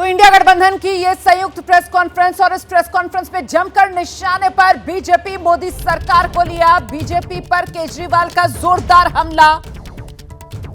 तो इंडिया गठबंधन की ये संयुक्त प्रेस कॉन्फ्रेंस और इस प्रेस कॉन्फ्रेंस में जमकर निशाने पर बीजेपी मोदी सरकार को लिया। बीजेपी पर केजरीवाल का जोरदार हमला।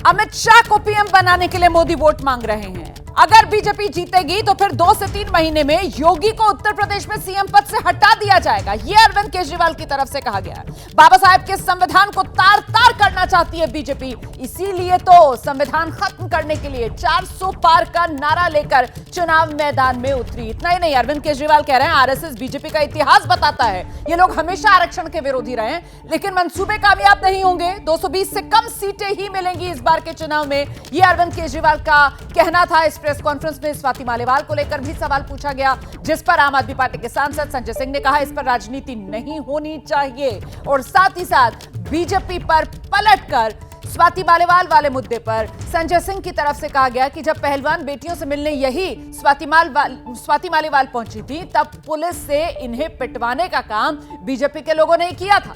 अमित शाह को पीएम बनाने के लिए मोदी वोट मांग रहे हैं। अगर बीजेपी जीतेगी तो फिर 2 से 3 महीने में योगी को उत्तर प्रदेश में सीएम पद से हटा दिया जाएगा, यह अरविंद केजरीवाल की तरफ से कहा गया है। बाबा साहेब के संविधान को तार तार करना चाहती है बीजेपी, इसीलिए तो संविधान खत्म करने के लिए 400 पार का नारा लेकर चुनाव मैदान में उतरी। इतना ही नहीं, अरविंद केजरीवाल कह रहे हैं आरएसएस बीजेपी का इतिहास बताता है, ये लोग हमेशा आरक्षण के विरोधी रहे, लेकिन मंसूबे कामयाब नहीं होंगे। 220 से कम सीटें ही मिलेंगी इस बार के चुनाव में, यह अरविंद केजरीवाल का कहना था। इस प्रेस कॉन्फ्रेंस में स्वाति मालीवाल को लेकर भी सवाल पूछा गया, जिस पर आम आदमी पार्टी के सांसद संजय सिंह ने कहा इस पर राजनीति नहीं होनी चाहिए, और साथ ही साथ बीजेपी पर पलटकर स्वाति मालीवाल वाले मुद्दे पर संजय सिंह की तरफ से कहा गया कि जब पहलवान बेटियों से मिलने यही स्वाति मालीवाल पहुंची थी, तब पुलिस से इन्हें पिटवाने का काम बीजेपी के लोगों ने किया था।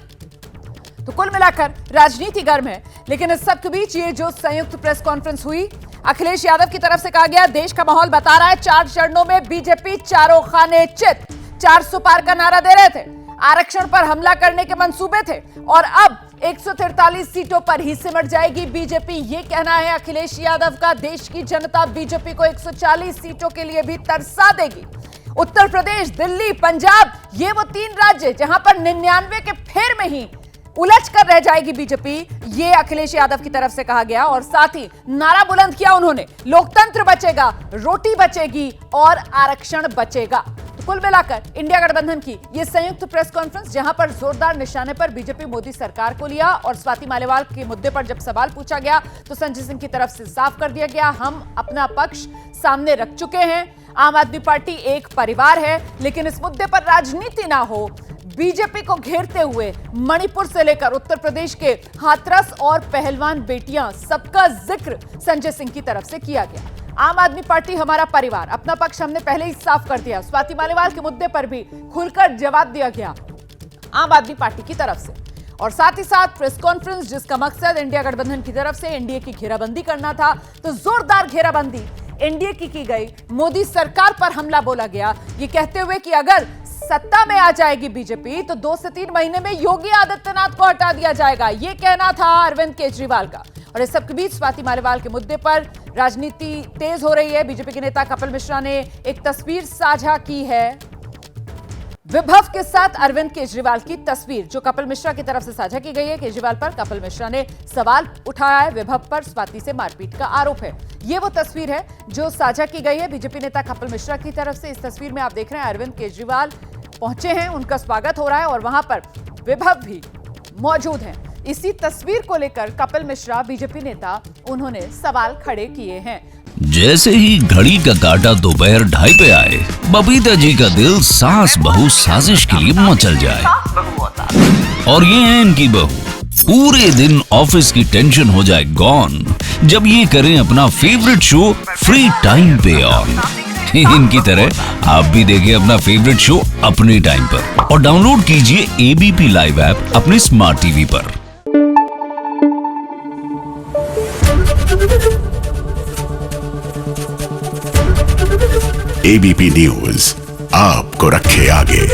तो कुल मिलाकर राजनीति गर्म है, लेकिन इस सब के बीच ये जो संयुक्त प्रेस कॉन्फ्रेंस हुई, अखिलेश यादव की तरफ से कहा गया देश का माहौल बता रहा है 4 चरणों में बीजेपी चारों खाने चित। 400 पार का नारा दे रहे थे, आरक्षण पर हमला करने के मंसूबे थे, और अब 143 सीटों पर ही सिमट जाएगी बीजेपी, ये कहना है अखिलेश यादव का। देश की जनता बीजेपी को 140 सीटों के लिए भी तरसा देगी। उत्तर प्रदेश, दिल्ली, पंजाब, ये वो 3 राज्य जहां पर 99 के फेर में ही उलझ कर रह जाएगी बीजेपी, ये अखिलेश यादव की तरफ से कहा गया। और साथ ही नारा बुलंद किया उन्होंने, लोकतंत्र बचेगा, रोटी बचेगी और आरक्षण बचेगा। तो कुल मिलाकर इंडिया गठबंधन की ये संयुक्त प्रेस कॉन्फ्रेंस, जहां पर जोरदार निशाने पर बीजेपी मोदी सरकार को लिया, और स्वाति मालीवाल के मुद्दे पर जब सवाल पूछा गया तो संजय सिंह की तरफ से साफ कर दिया गया हम अपना पक्ष सामने रख चुके हैं। आम आदमी पार्टी एक परिवार है, लेकिन इस मुद्दे पर राजनीति ना हो। बीजेपी को घेरते हुए मणिपुर से लेकर उत्तर प्रदेश के हाथरस और पहलवान बेटियां, सबका जिक्र संजय सिंह की तरफ से किया गया। आम आदमी पार्टी हमारा परिवार, अपना पक्ष हमने पहले ही साफ कर दिया। स्वाति मालीवाल के मुद्दे पर भी खुलकर जवाब दिया गया आम आदमी पार्टी की तरफ से। और साथ ही साथ प्रेस कॉन्फ्रेंस जिसका मकसद इंडिया गठबंधन की तरफ से एनडीए की घेराबंदी करना था, तो जोरदार घेराबंदी एनडीए की गई। मोदी सरकार पर हमला बोला गया, ये कहते हुए कि अगर सत्ता में आ जाएगी बीजेपी तो 2 से 3 महीने में योगी आदित्यनाथ को हटा दिया जाएगा, यह कहना था अरविंद केजरीवाल का। और इस सबके बीच स्वाति मालीवाल के मुद्दे पर राजनीति तेज हो रही है। बीजेपी के नेता कपिल मिश्रा ने एक तस्वीर साझा की है, विभव के साथ अरविंद केजरीवाल की तस्वीर जो कपिल मिश्रा की तरफ से साझा की गई है। केजरीवाल पर कपिल मिश्रा ने सवाल उठाया है, विभव पर स्वाति से मारपीट का आरोप है। ये वो तस्वीर है जो साझा की गई है बीजेपी नेता कपिल मिश्रा की तरफ से। इस तस्वीर में आप देख रहे हैं अरविंद केजरीवाल पहुंचे हैं, उनका स्वागत हो रहा है, और वहां पर विभव भी मौजूद हैं। इसी तस्वीर को लेकर कपिल मिश्रा बीजेपी नेता, उन्होंने सवाल खड़े किए हैं। जैसे ही घड़ी का काटा दोपहर 2:30 पे आए, बबीता जी का दिल सास बहू साजिश के लिए मचल जाए। और ये है इनकी बहू, पूरे दिन ऑफिस की टेंशन हो जाए गॉन जब ये करें अपना फेवरेट शो फ्री टाइम पे ऑन। इनकी तरह आप भी देखें अपना फेवरेट शो अपने टाइम पर, और डाउनलोड कीजिए एबीपी लाइव ऐप अपने स्मार्ट टीवी पर। एबीपी न्यूज आपको रखे आगे।